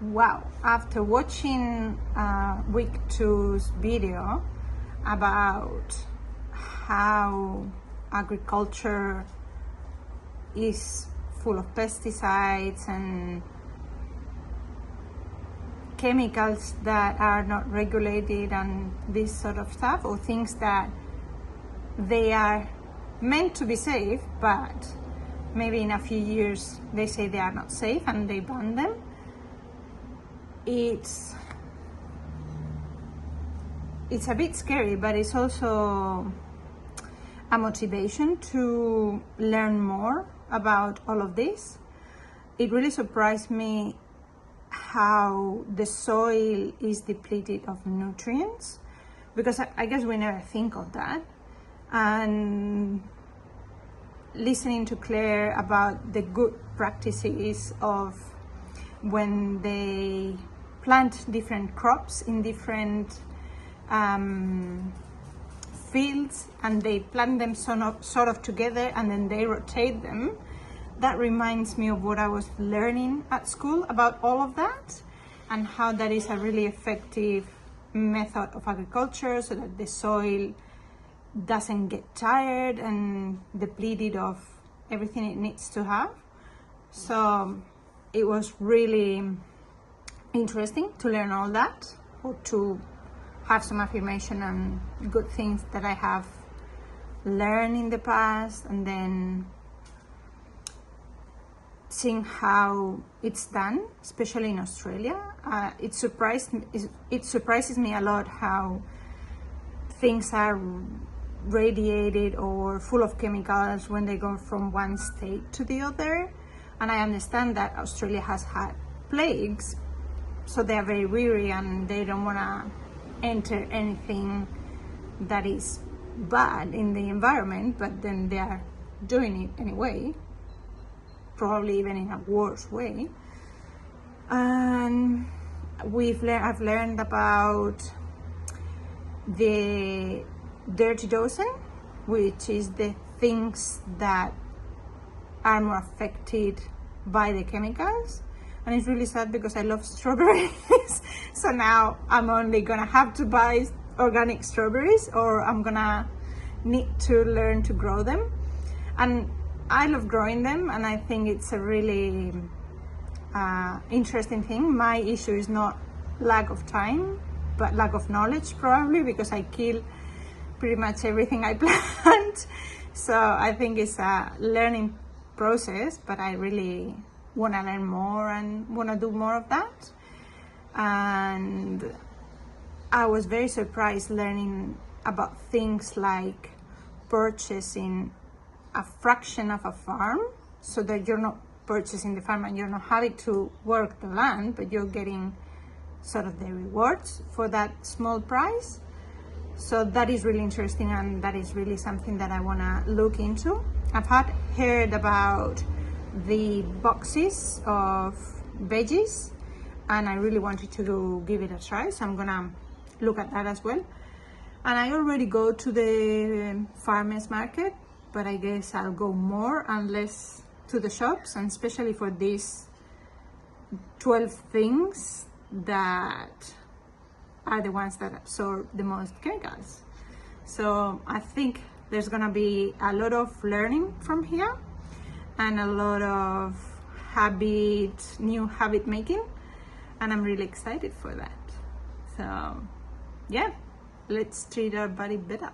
Wow, after watching week 2's video about how agriculture is full of pesticides and chemicals that are not regulated and this sort of stuff, or things that they are meant to be safe, but maybe in a few years they say they are not safe and they ban them. It's a bit scary, but it's also a motivation to learn more about all of this. It really surprised me how the soil is depleted of nutrients, because I guess we never think of that. And listening to Claire about the good practices of when they plant different crops in different fields, and they plant them sort of together and then they rotate them. That reminds me of what I was learning at school about all of that, and how that is a really effective method of agriculture, so that the soil doesn't get tired and depleted of everything it needs to have. So it was really interesting to learn all that, or to have some affirmation and good things that I have learned in the past, and then seeing how it's done, especially in Australia. It surprises me a lot how things are radiated or full of chemicals when they go from one state to the other. And I understand that Australia has had plagues, so they are very weary and they don't want to enter anything that is bad in the environment, but then they are doing it anyway, probably even in a worse way. And I've learned about the dirty dozen, which is the things that are more affected by the chemicals. And it's really sad because I love strawberries. So now I'm only gonna have to buy organic strawberries, or I'm gonna need to learn to grow them. And I love growing them, and I think it's a really interesting thing. My issue is not lack of time, but lack of knowledge, probably, because I kill pretty much everything I plant. So I think it's a learning process, but I really want to learn more and want to do more of that. And I was very surprised learning about things like purchasing a fraction of a farm, so that you're not purchasing the farm and you're not having to work the land, but you're getting sort of the rewards for that small price. So that is really interesting, and that is really something that I want to look into. I've heard about the boxes of veggies, and I really wanted to give it a try, so I'm gonna look at that as well. And I already go to the farmers market, but I guess I'll go more and less to the shops, and especially for these 12 things that are the ones that absorb the most chemicals. So I think there's gonna be a lot of learning from here, and a lot of new habit making, and I'm really excited for that. So yeah, let's treat our body better.